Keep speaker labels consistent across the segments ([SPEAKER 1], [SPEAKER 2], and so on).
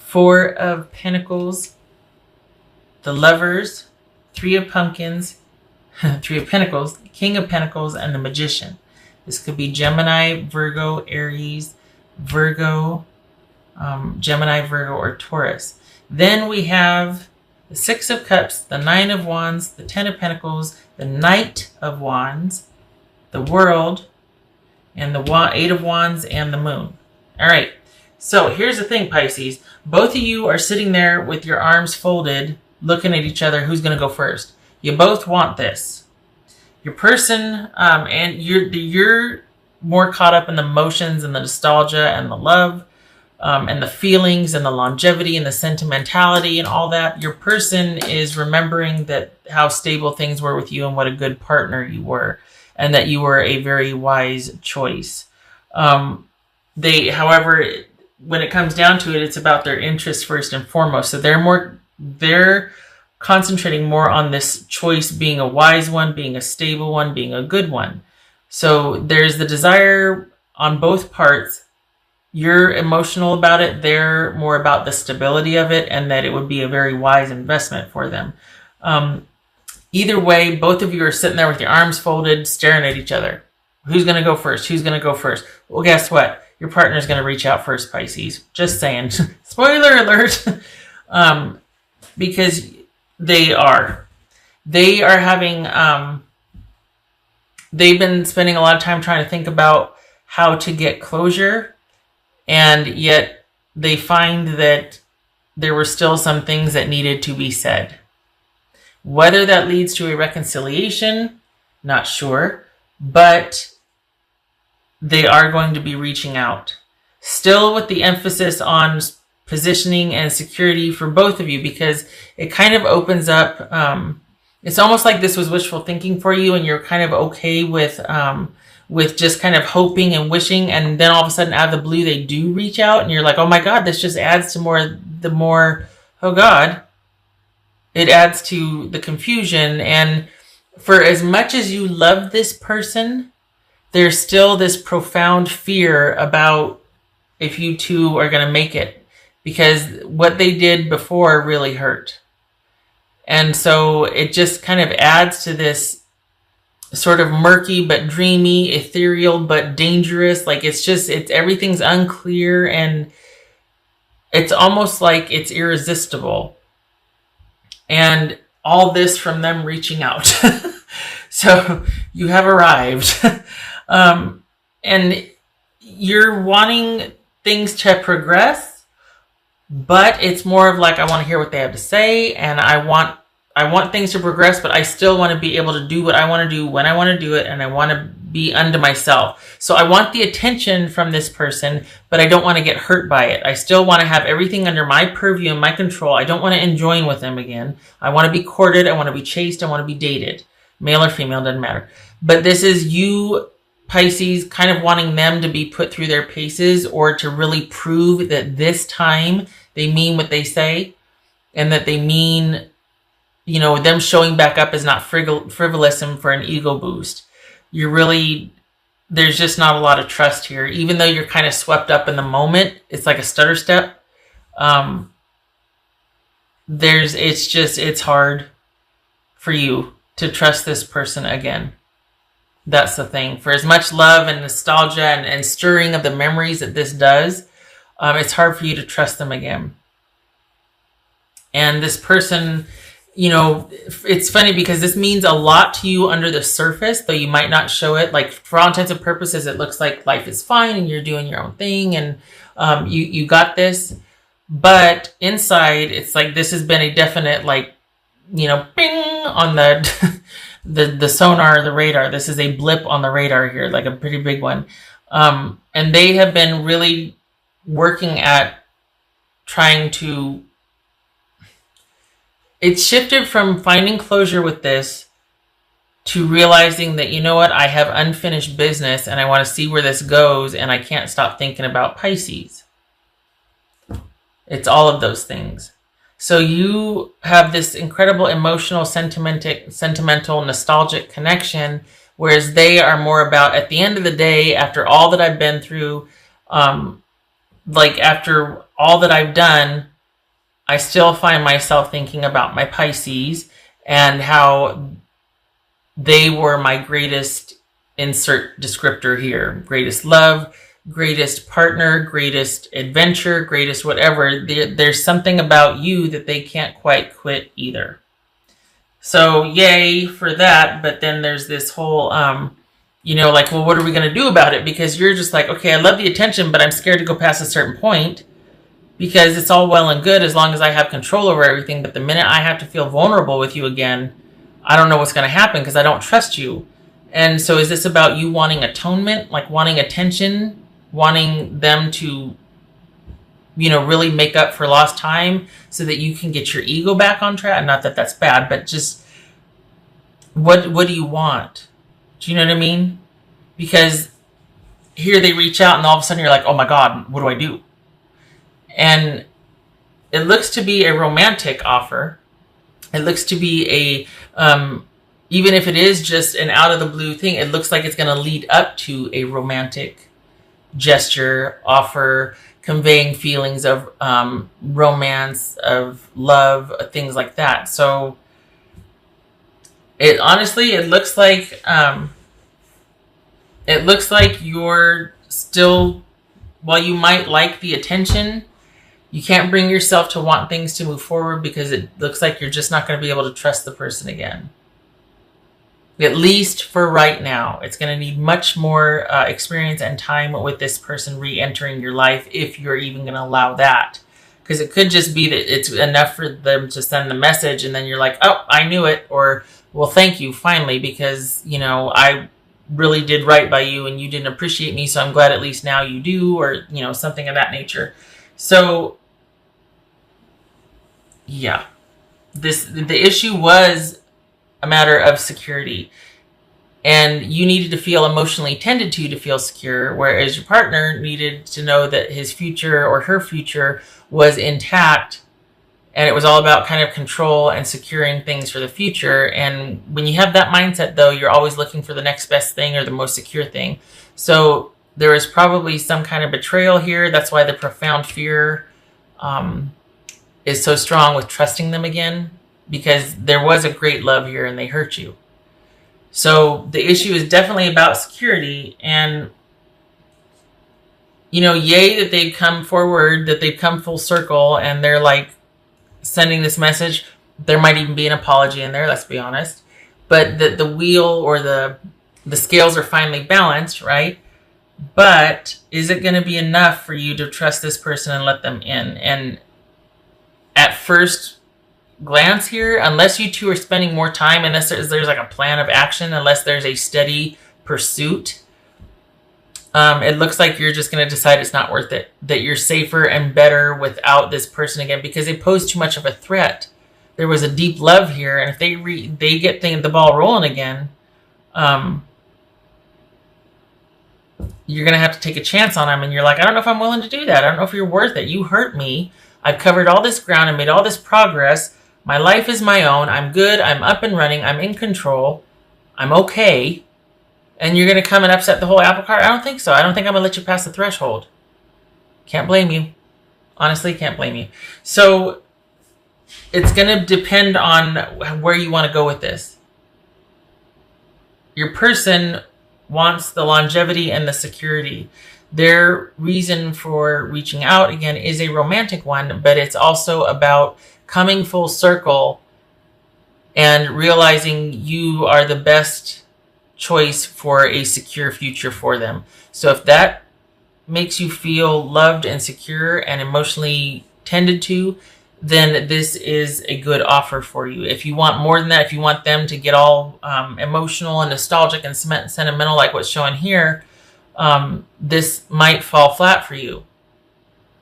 [SPEAKER 1] Four of Pentacles, the Lovers, Three of Pumpkins, Three of Pentacles, King of Pentacles, and the Magician. This could be Gemini, Virgo, Aries, Virgo, Gemini, Virgo, or Taurus. Then we have the Six of Cups, the Nine of Wands, the Ten of Pentacles, the Knight of Wands, the World, and the Eight of Wands, and the Moon. All right. So here's the thing, Pisces. Both of you are sitting there with your arms folded, looking at each other. Who's going to go first? You both want this. Your person, and you're more caught up in the emotions and the nostalgia and the love, and the feelings and the longevity and the sentimentality and all that. Your person is remembering that how stable things were with you and what a good partner you were, and that you were a very wise choice. However, when it comes down to it, it's about their interests first and foremost. So they're concentrating more on this choice being a wise one, being a stable one, being a good one. So there's the desire on both parts. You're emotional about it. They're more about the stability of it and that it would be a very wise investment for them. Either way, both of you are sitting there with your arms folded, staring at each other. Who's going to go first? Who's going to go first? Well, guess what? Your partner's going to reach out first, Pisces. Just saying. Spoiler alert. Because they are having, they've been spending a lot of time trying to think about how to get closure. And yet they find that there were still some things that needed to be said. Whether that leads to a reconciliation, not sure. But they are going to be reaching out. Still with the emphasis on positioning and security for both of you, because it kind of opens up, it's almost like this was wishful thinking for you and you're kind of okay with just kind of hoping and wishing, and then all of a sudden out of the blue they do reach out and you're like, oh my God, this just adds to oh God, it adds to the confusion. And for as much as you love this person, there's still this profound fear about if you two are going to make it, because what they did before really hurt. And so it just kind of adds to this sort of murky but dreamy, ethereal but dangerous. Like everything's unclear and it's almost like it's irresistible. And all this from them reaching out. So you have arrived. And you're wanting things to progress, but it's more of like, I want to hear what they have to say, and I want things to progress, but I still want to be able to do what I want to do when I want to do it, and I want to be unto myself. So I want the attention from this person, but I don't want to get hurt by it. I still want to have everything under my purview and my control. I don't want to enjoin with them again. I want to be courted. I want to be chased. I want to be dated. Male or female, doesn't matter. But this is you, Pisces, kind of wanting them to be put through their paces, or to really prove that this time they mean what they say, and that they mean, them showing back up is not frivolous and for an ego boost. There's just not a lot of trust here. Even though you're kind of swept up in the moment, it's like a stutter step. It's hard for you to trust this person again. That's the thing. For as much love and nostalgia and stirring of the memories that this does, it's hard for you to trust them again. And this person, it's funny because this means a lot to you under the surface, though you might not show it. Like, for all intents and purposes, it looks like life is fine and you're doing your own thing and you got this. But inside, it's like this has been a definite, bing on the sonar, the radar. This is a blip on the radar here, like a pretty big one. And they have been really working at trying to... It's shifted from finding closure with this to realizing that, I have unfinished business and I want to see where this goes, and I can't stop thinking about Pisces. It's all of those things. So you have this incredible emotional, sentimental, nostalgic connection, whereas they are more about, at the end of the day, after all that I've been through, after all that I've done, I still find myself thinking about my Pisces and how they were my greatest, insert descriptor here, greatest love, greatest partner, greatest adventure, greatest whatever. There's something about you that they can't quite quit either. So yay for that. But then there's this whole, like, well, what are we going to do about it? Because you're just like, okay, I love the attention, but I'm scared to go past a certain point, because it's all well and good as long as I have control over everything. But the minute I have to feel vulnerable with you again, I don't know what's going to happen because I don't trust you. And so is this about you wanting atonement, like wanting attention, wanting them to, really make up for lost time so that you can get your ego back on track? Not that that's bad, but just what do you want? Do you know what I mean? Because here they reach out and all of a sudden you're like, oh my God, what do I do? And it looks to be a romantic offer. It looks to be even if it is just an out of the blue thing, it looks like it's going to lead up to a romantic gesture, offer, conveying feelings of romance, of love, things like that. So it looks like you're still, while you might like the attention, you can't bring yourself to want things to move forward because it looks like you're just not going to be able to trust the person again. At least for right now. It's going to need much more experience and time with this person re-entering your life, if you're even going to allow that. Because it could just be that it's enough for them to send the message and then you're like, oh, I knew it. Or, well, thank you, finally, because, I really did right by you and you didn't appreciate me, so I'm glad at least now you do, or, something of that nature. So, yeah, the issue was a matter of security, and you needed to feel emotionally tended to feel secure, whereas your partner needed to know that his future or her future was intact, and it was all about kind of control and securing things for the future. And when you have that mindset, though, you're always looking for the next best thing or the most secure thing. So there is probably some kind of betrayal here. That's why the profound fear is so strong with trusting them again, because there was a great love here and they hurt you. So the issue is definitely about security. And, yay that they've come forward, that they've come full circle, and they're like sending this message. There might even be an apology in there, let's be honest. But the wheel or the scales are finally balanced, right? But is it going to be enough for you to trust this person and let them in? And at first glance here, unless you two are spending more time, unless there's like a plan of action, unless there's a steady pursuit, it looks like you're just going to decide it's not worth it, that you're safer and better without this person again, because they pose too much of a threat. There was a deep love here, and if they get the ball rolling again, you're going to have to take a chance on them, and you're like, I don't know if I'm willing to do that. I don't know if you're worth it. You hurt me. I've covered all this ground and made all this progress. My life is my own. I'm good. I'm up and running. I'm in control. I'm okay. And you're going to come and upset the whole apple cart? I don't think so. I don't think I'm going to let you pass the threshold. Can't blame you. Honestly, can't blame you. So it's going to depend on where you want to go with this. Your person wants the longevity and the security. Their reason for reaching out, again, is a romantic one, but it's also about coming full circle and realizing you are the best choice for a secure future for them. So if that makes you feel loved and secure and emotionally tended to, then this is a good offer for you. If you want more than that, if you want them to get all emotional and nostalgic and sentimental like what's shown here, this might fall flat for you,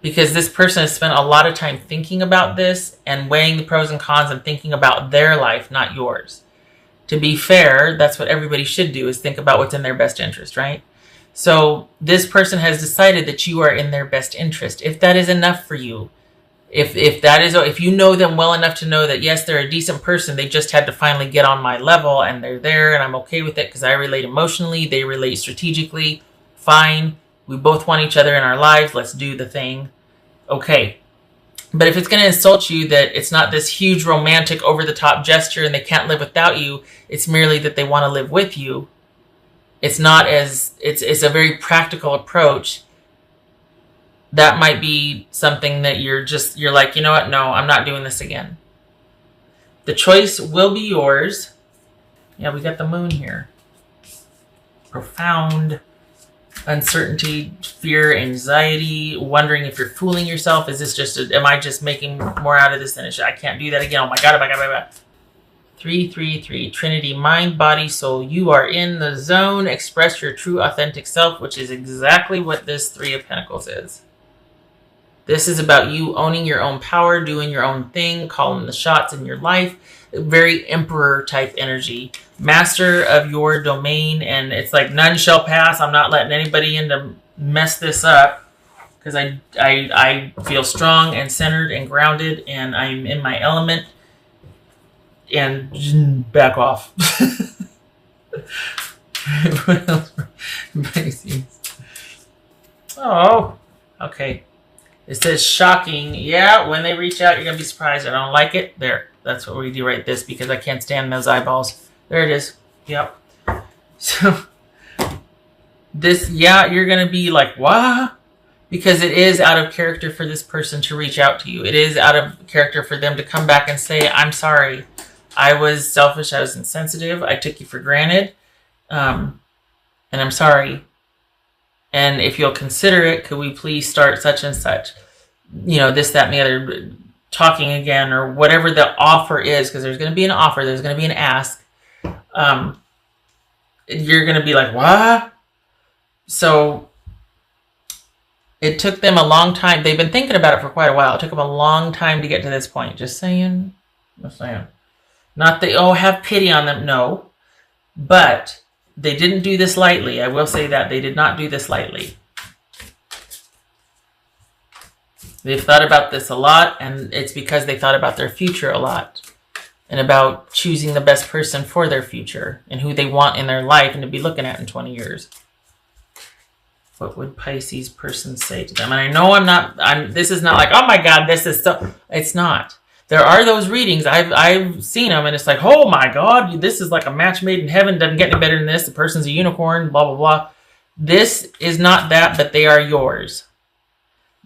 [SPEAKER 1] because this person has spent a lot of time thinking about this and weighing the pros and cons and thinking about their life, not yours. To be fair, that's what everybody should do, is think about what's in their best interest, right? So this person has decided that you are in their best interest. If that is enough for you, if you know them well enough to know that, yes, they're a decent person, they just had to finally get on my level and they're there and I'm okay with it because I relate emotionally, they relate strategically, fine. We both want each other in our lives. Let's do the thing. Okay. But if it's going to insult you that it's not this huge romantic over-the-top gesture and they can't live without you, it's merely that they want to live with you. It's not as, it's a very practical approach. That might be something that you're like, you know what? No, I'm not doing this again. The choice will be yours. Yeah, we got the moon here. Profound uncertainty, fear, anxiety, wondering if you're fooling yourself. Is this just, am I just making more out of this than it should? I can't do that again. Oh my God, oh my God, oh my God. 333, Trinity, mind, body, soul. You are in the zone. Express your true, authentic self, which is exactly what this Three of Pentacles is. This is about you owning your own power, doing your own thing, calling the shots in your life. Very emperor type energy. Master of your domain, and it's like none shall pass. I'm not letting anybody in to mess this up because I feel strong and centered and grounded, and I'm in my element. And back off. What else? Pisces. Oh, okay. It says shocking. Yeah, when they reach out, you're going to be surprised. I don't like it. There. That's what we do right this because I can't stand those eyeballs. There it is. Yep. So, this, yeah, you're going to be like, what? Because it is out of character for this person to reach out to you. It is out of character for them to come back and say, I'm sorry. I was selfish. I was insensitive. I took you for granted. And I'm sorry. And if you'll consider it, could we please start such and such? You know, this, that, and the other, talking again, or whatever the offer is, because there's going to be an offer, there's going to be an ask. You're going to be like, what? So it took them a long time. They've been thinking about it for quite a while. It took them a long time to get to this point. Just saying. Just saying. Not that, oh, have pity on them. No. But they didn't do this lightly. I will say that. They did not do this lightly. They've thought about this a lot, and it's because they thought about their future a lot. And about choosing the best person for their future and who they want in their life and to be looking at in 20 years. What would Pisces person say to them? And I know this is not like, oh my God, this is so, it's not. There are those readings, I've seen them, and it's like, oh my God, this is like a match made in heaven, doesn't get any better than this, the person's a unicorn, blah, blah, blah. This is not that, but they are yours.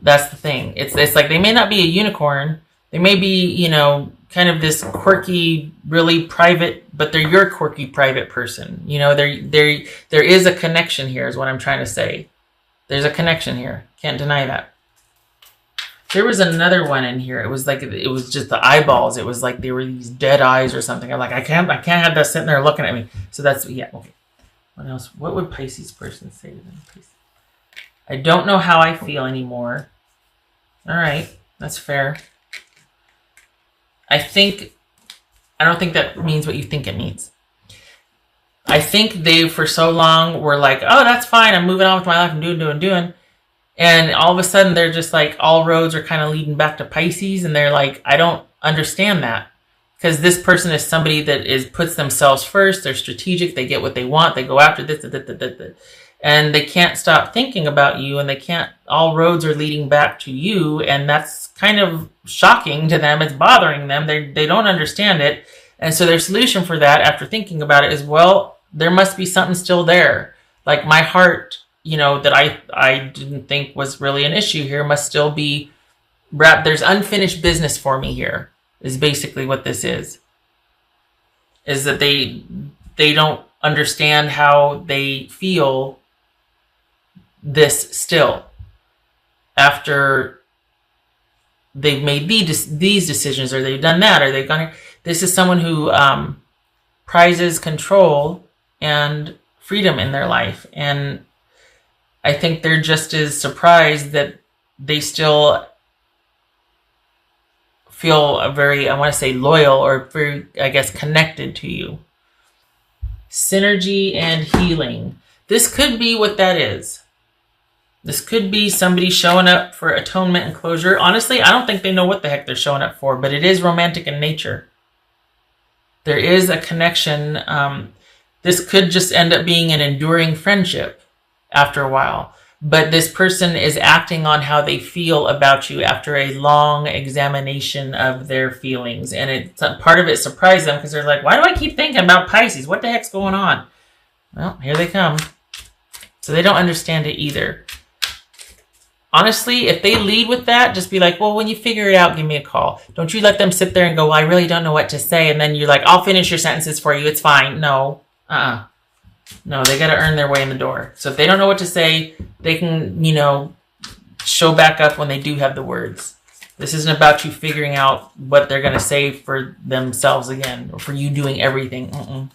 [SPEAKER 1] That's the thing. It's like they may not be a unicorn, they may be, you know, kind of this quirky, really private, but they're your quirky, private person. You know, there is a connection here, is what I'm trying to say. There's a connection here. Can't deny that. There was another one in here. It was like, it was just the eyeballs. It was like they were these dead eyes or something. I'm like, I can't have that sitting there looking at me. So that's, yeah, okay. What else? What would Pisces person say to them? I don't know how I feel anymore. All right, that's fair. I don't think that means what you think it means. I think they, for so long, were like, oh, that's fine. I'm moving on with my life. I'm doing. And all of a sudden, they're just like, all roads are kind of leading back to Pisces. And they're like, I don't understand that. Because this person is somebody that puts themselves first. They're strategic. They get what they want. They go after this. And they can't stop thinking about you. And all roads are leading back to you. And that's kind of shocking to them. It's bothering them. They don't understand it. And so their solution for that, after thinking about it, is, well, there must be something still there. Like my heart, you know, that I didn't think was really an issue here must still be wrapped. There's unfinished business for me here, is basically what this is. Is that they don't understand how they feel this still. After they've made these decisions, or they've done that, or they've gone here. This is someone who prizes control and freedom in their life. And I think they're just as surprised that they still feel very, I want to say, loyal, or very, I guess, connected to you. Synergy and healing. This could be what that is. This could be somebody showing up for atonement and closure. Honestly, I don't think they know what the heck they're showing up for, but it is romantic in nature. There is a connection. This could just end up being an enduring friendship after a while. but this person is acting on how they feel about you after a long examination of their feelings. And part of it surprised them because they're like, why do I keep thinking about Pisces? What the heck's going on? Well, here they come. So they don't understand it either. Honestly, if they lead with that, just be like, well, when you figure it out, give me a call. Don't you let them sit there and go, well, I really don't know what to say. And then you're like, I'll finish your sentences for you. It's fine. No. No, they got to earn their way in the door. So if they don't know what to say, they can, show back up when they do have the words. This isn't about you figuring out what they're going to say for themselves again, or for you doing everything.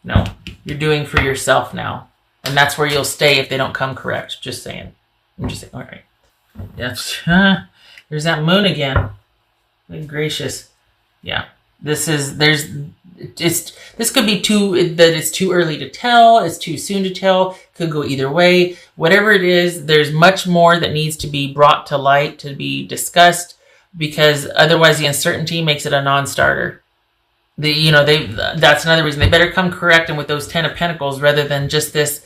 [SPEAKER 1] No, you're doing for yourself now. And that's where you'll stay if they don't come correct. Just saying. I'm just saying, all right. Yes. There's that moon again. Good gracious. Yeah. This could be it's too early to tell, it's too soon to tell, could go either way. Whatever it is, there's much more that needs to be brought to light, to be discussed, because otherwise the uncertainty makes it a non-starter. That's another reason. They better come correct and with those 10 of Pentacles rather than just this,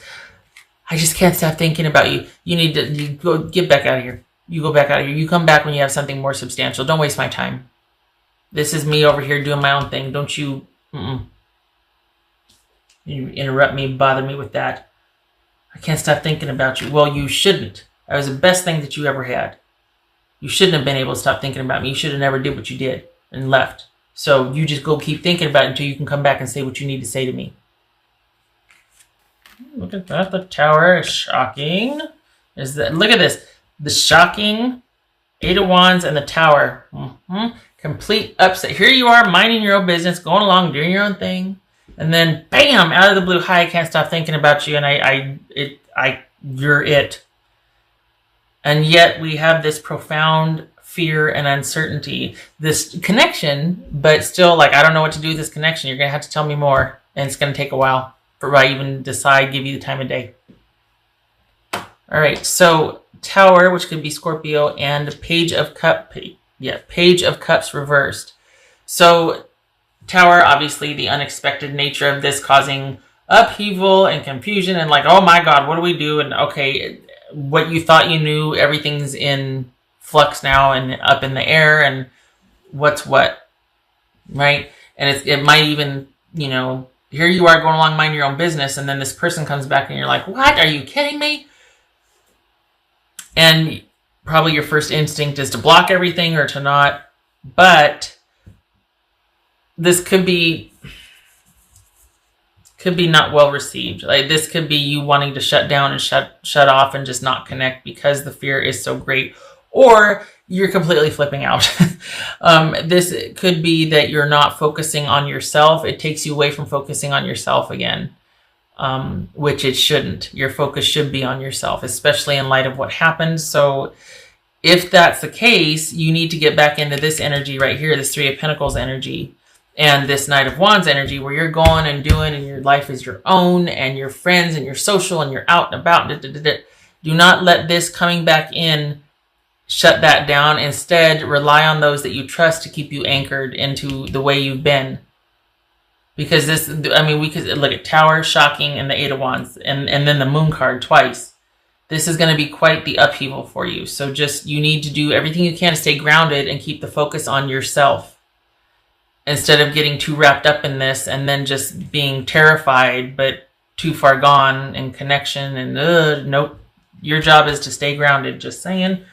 [SPEAKER 1] I just can't stop thinking about you. You go get back out of here. You go back out of here. You come back when you have something more substantial. Don't waste my time. This is me over here doing my own thing. Don't you... You interrupt me, bother me with that. I can't stop thinking about you. Well, you shouldn't. That was the best thing that you ever had. You shouldn't have been able to stop thinking about me. You should have never did what you did and left. So you just go keep thinking about it until you can come back and say what you need to say to me. Look at that. The Tower is shocking. Look at this. The shocking 8 of Wands and the Tower. Complete upset. Here you are minding your own business, going along, doing your own thing. And then, bam, out of the blue, hi, I can't stop thinking about you. And you're it. And yet we have this profound fear and uncertainty, this connection, but still I don't know what to do with this connection. You're going to have to tell me more. And it's going to take a while before I even decide, give you the time of day. All right. So Tower, which could be Scorpio, and Page of Cups reversed. So Tower, obviously the unexpected nature of this causing upheaval and confusion and oh my God, what do we do? And okay, what you thought you knew, everything's in flux now and up in the air and what's what, right? And it might even, here you are going along minding your own business and then this person comes back and you're like, what? Are you kidding me? And probably your first instinct is to block everything or to not, but this could be not well received. This could be you wanting to shut down and shut off and just not connect because the fear is so great, or you're completely flipping out. This could be that you're not focusing on yourself. It takes you away from focusing on yourself again, which it shouldn't. Your focus should be on yourself, especially in light of what happened. So if that's the case, you need to get back into this energy right here, this 3 of Pentacles energy, and this Knight of Wands energy where you're going and doing and your life is your own and your friends and your social and you're out and about. Do not let this coming back in shut that down. Instead, rely on those that you trust to keep you anchored into the way you've been. Because we could look at Tower, shocking, and the 8 of Wands, and then the Moon card twice. This is going to be quite the upheaval for you. So you need to do everything you can to stay grounded and keep the focus on yourself. Instead of getting too wrapped up in this and then just being terrified, but too far gone in connection and nope. Your job is to stay grounded, just saying.